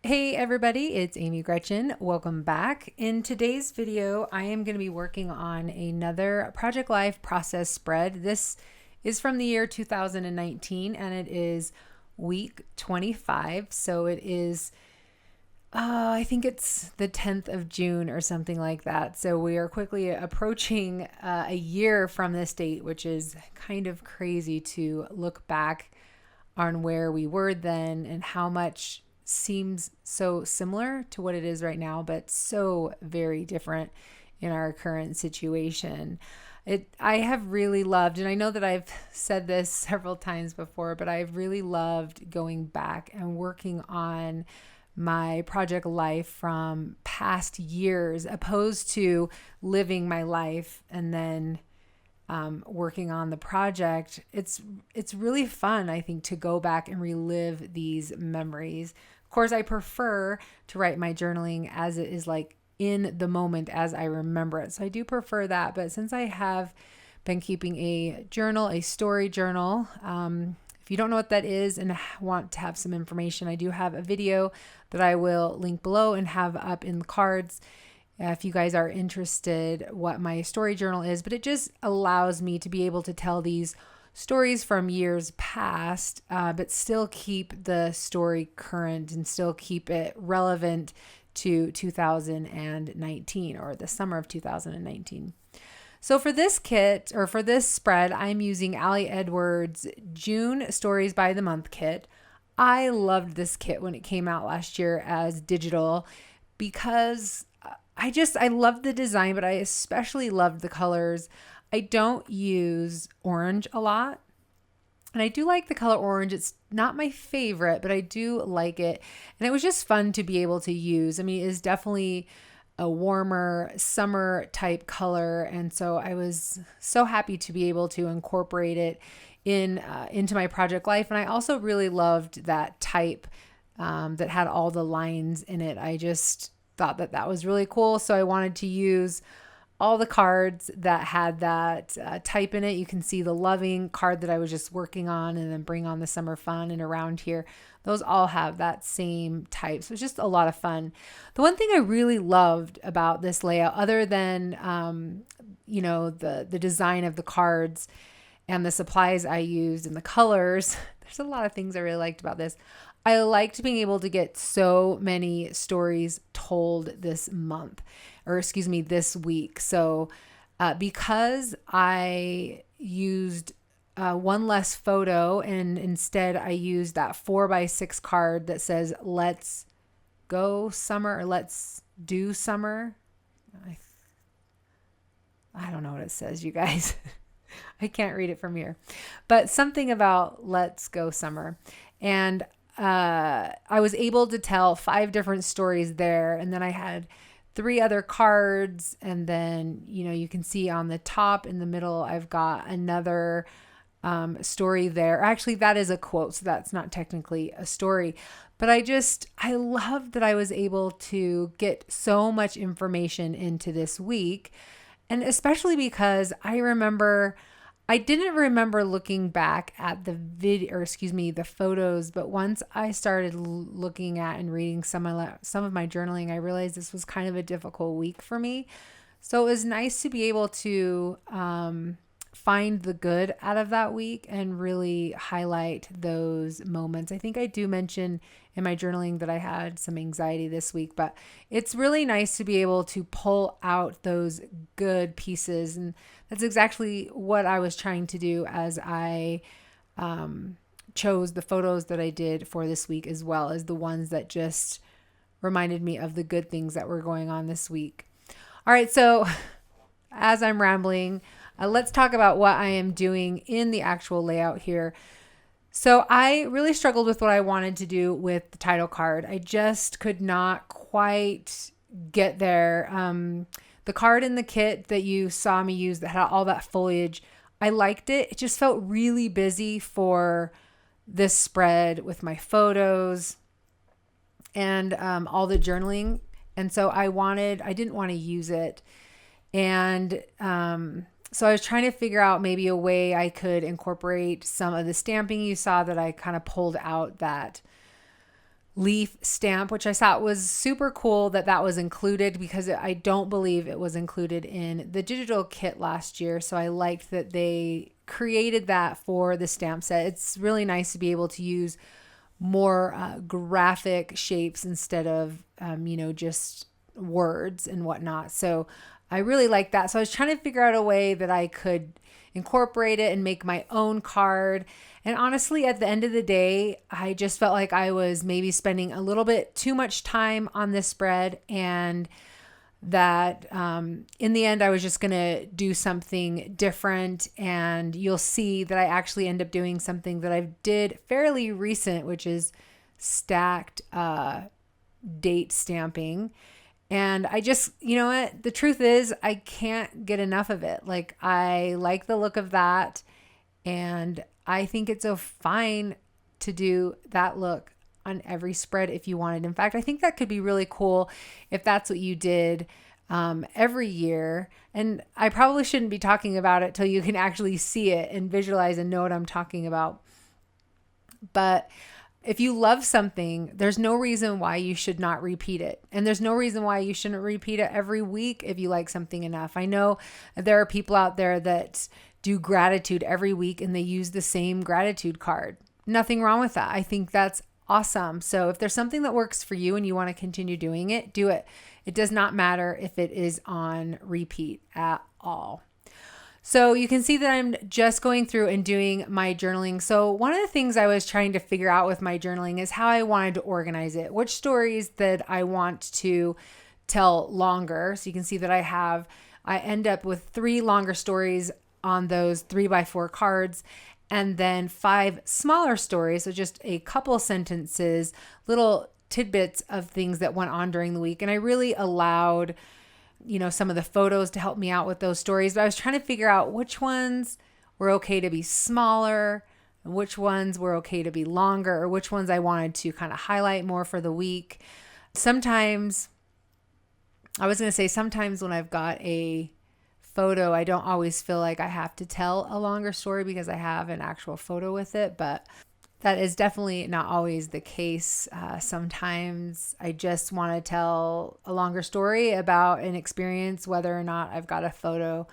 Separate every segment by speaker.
Speaker 1: Hey everybody, it's Amy Gretchen. Welcome back. In today's video, I am going to be working on another Project Life process spread. This is from the year 2019 and it is week 25. So it is, I think it's the 10th of June or something like that. So we are quickly approaching a year from this date, which is kind of crazy to look back on where we were then and how much seems so similar to what it is right now, but so very different in our current situation. I have really loved, and I know that I've said this several times before, but I've really loved going back and working on my project life from past years, opposed to living my life and then working on the project. It's really fun, I think, to go back and relive these memories. Of course, I prefer to write my journaling as it is like in the moment as I remember it. So I do prefer that. But since I have been keeping a journal, a story journal, if you don't know what that is and want to have some information, I do have a video that I will link below and have up in the cards if you guys are interested what my story journal is. But it just allows me to be able to tell these stories from years past, but still keep the story current and still keep it relevant to 2019 or the summer of 2019. So for this kit, or for this spread, I'm using Ali Edwards' June Stories by the Month kit. I loved this kit when it came out last year as digital because I loved the design, but I especially loved the colors. I don't use orange a lot, and I do like the color orange. It's not my favorite, but I do like it, and it was just fun to be able to use. I mean, it is definitely a warmer summer type color, and so I was so happy to be able to incorporate it into my project life. And I also really loved that type that had all the lines in it. I just thought that was really cool, so I wanted to use all the cards that had that type in it. You can see the loving card that I was just working on, and then bring on the summer fun and around here. Those all have that same type. So it's just a lot of fun. The one thing I really loved about this layout, other than, the design of the cards and the supplies I used and the colors, there's a lot of things I really liked about this. I liked being able to get so many stories told this month, this week. So because I used one less photo, and instead I used that 4x6 card that says "Let's go summer" or "Let's do summer." I don't know what it says, you guys. I can't read it from here, but something about "Let's go summer." And I was able to tell 5 different stories there. And then I had 3 other cards. And then, you can see on the top in the middle, I've got another story there. Actually, that is a quote, so that's not technically a story. But I love that I was able to get so much information into this week. And especially because I didn't remember looking back at the the photos, but once I started looking at and reading some of my journaling, I realized this was kind of a difficult week for me. So it was nice to be able to find the good out of that week and really highlight those moments. I think I do mention in my journaling that I had some anxiety this week, but it's really nice to be able to pull out those good pieces. And that's exactly what I was trying to do as I chose the photos that I did for this week, as well as the ones that just reminded me of the good things that were going on this week. All right, so as I'm rambling, let's talk about what I am doing in the actual layout here. So I really struggled with what I wanted to do with the title card. I just could not quite get there. The card in the kit that you saw me use that had all that foliage, I liked it. It just felt really busy for this spread with my photos and all the journaling. And so I didn't want to use it. And so I was trying to figure out maybe a way I could incorporate some of the stamping you saw that I kind of pulled out that leaf stamp, which I thought was super cool that that was included, because I don't believe it was included in the digital kit last year. So I liked that they created that for the stamp set. It's really nice to be able to use more graphic shapes instead of, just words and whatnot. So I really like that. So I was trying to figure out a way that I could incorporate it and make my own card. And honestly, at the end of the day, I just felt like I was maybe spending a little bit too much time on this spread, and that in the end, I was just going to do something different. And you'll see that I actually end up doing something that I did fairly recent, which is stacked date stamping. And I just, you know what, the truth is I can't get enough of it. Like, I like the look of that, and I think it's so fine to do that look on every spread if you wanted. In fact, I think that could be really cool if that's what you did every year. And I probably shouldn't be talking about it till you can actually see it and visualize and know what I'm talking about. But if you love something, there's no reason why you should not repeat it. And there's no reason why you shouldn't repeat it every week if you like something enough. I know there are people out there that do gratitude every week and they use the same gratitude card. Nothing wrong with that. I think that's awesome. So if there's something that works for you and you want to continue doing it, do it. It does not matter if it is on repeat at all. So you can see that I'm just going through and doing my journaling. So one of the things I was trying to figure out with my journaling is how I wanted to organize it, which stories that I want to tell longer. So you can see that I end up with 3 longer stories on those 3x4 cards, and then 5 smaller stories. So just a couple sentences, little tidbits of things that went on during the week. And I really allowed some of the photos to help me out with those stories. But I was trying to figure out which ones were okay to be smaller and which ones were okay to be longer, or which ones I wanted to kind of highlight more for the week. Sometimes when I've got a photo, I don't always feel like I have to tell a longer story because I have an actual photo with it, but that is definitely not always the case. Sometimes I just want to tell a longer story about an experience, whether or not I've got a photo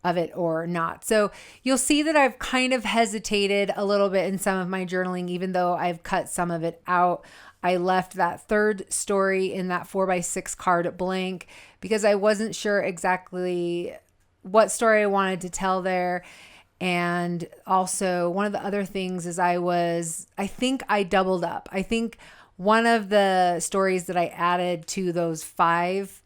Speaker 1: of it or not. So you'll see that I've kind of hesitated a little bit in some of my journaling, even though I've cut some of it out. I left that 3rd story in that 4x6 card blank because I wasn't sure exactly what story I wanted to tell there. And also one of the other things is I think I doubled up. I think one of the stories that I added to those 5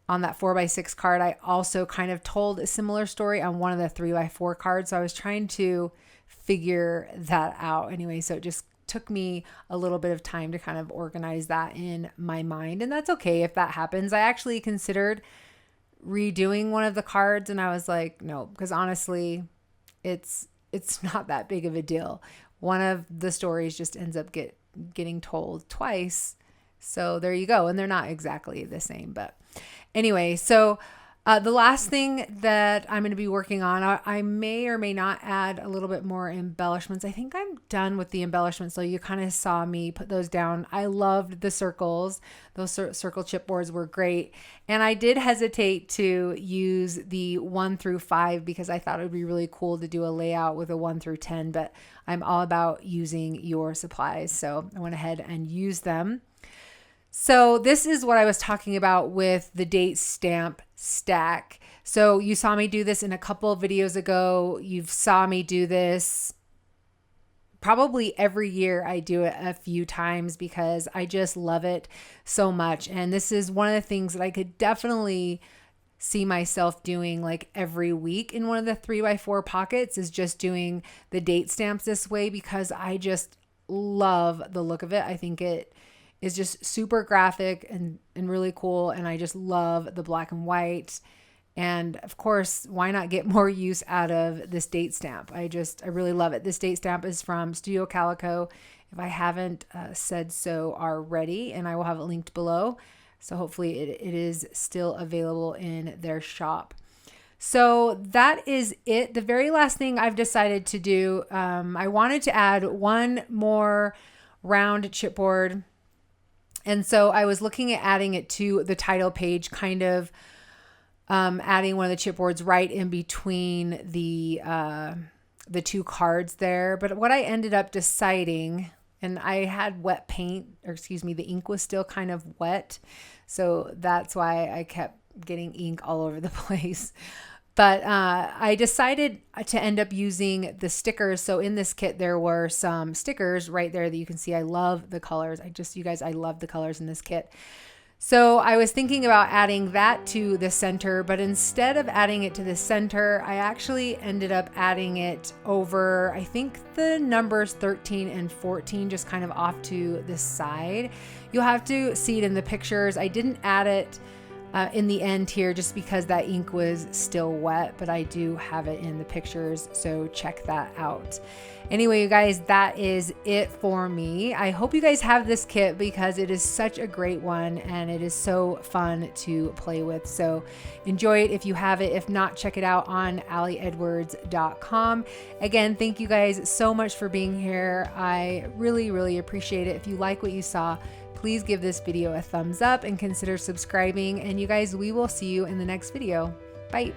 Speaker 1: on that 4x6 card, I also kind of told a similar story on one of the 3x4 cards. So I was trying to figure that out anyway. So it just took me a little bit of time to kind of organize that in my mind. And that's okay if that happens. I actually considered redoing one of the cards, and I was like, no, because honestly, it's not that big of a deal. One of the stories just ends up getting told twice. So there you go. And they're not exactly the same, but anyway, so the last thing that I'm going to be working on, I may or may not add a little bit more embellishments. I think I'm done with the embellishments. So you kind of saw me put those down. I loved the circles. Those circle chipboards were great. And I did hesitate to use the 1 through 5 because I thought it would be really cool to do a layout with a 1 through 10, but I'm all about using your supplies. So I went ahead and used them. So this is what I was talking about with the date stamp stack. So you saw me do this in a couple of videos ago. You've saw me do this probably every year. I do it a few times because I just love it so much. And this is one of the things that I could definitely see myself doing like every week in one of the 3x4 pockets, is just doing the date stamps this way because I just love the look of it. I think it is just super graphic and really cool. And I just love the black and white. And of course, why not get more use out of this date stamp? I really love it. This date stamp is from Studio Calico, if I haven't said so already, and I will have it linked below. So hopefully it is still available in their shop. So that is it. The very last thing I've decided to do, I wanted to add one more round chipboard And so I was looking at adding it to the title page, kind of adding one of the chipboards right in between the two cards there. But what I ended up deciding, and I had wet paint, or excuse me, the ink was still kind of wet. So that's why I kept getting ink all over the place. But I decided to end up using the stickers. So in this kit, there were some stickers right there that you can see. I love the colors. You guys, I love the colors in this kit. So I was thinking about adding that to the center, but instead of adding it to the center, I actually ended up adding it over, I think the numbers 13 and 14, just kind of off to the side. You'll have to see it in the pictures. I didn't add it in the end here just because that ink was still wet, but I do have it in the pictures, so check that out. Anyway, you guys, that is it for me. I hope you guys have this kit because it is such a great one and it is so fun to play with. So enjoy it if you have it. If not, check it out on AllieEdwards.com. Again, thank you guys so much for being here. I really, really appreciate it. If you like what you saw, please give this video a thumbs up and consider subscribing. And you guys, we will see you in the next video. Bye.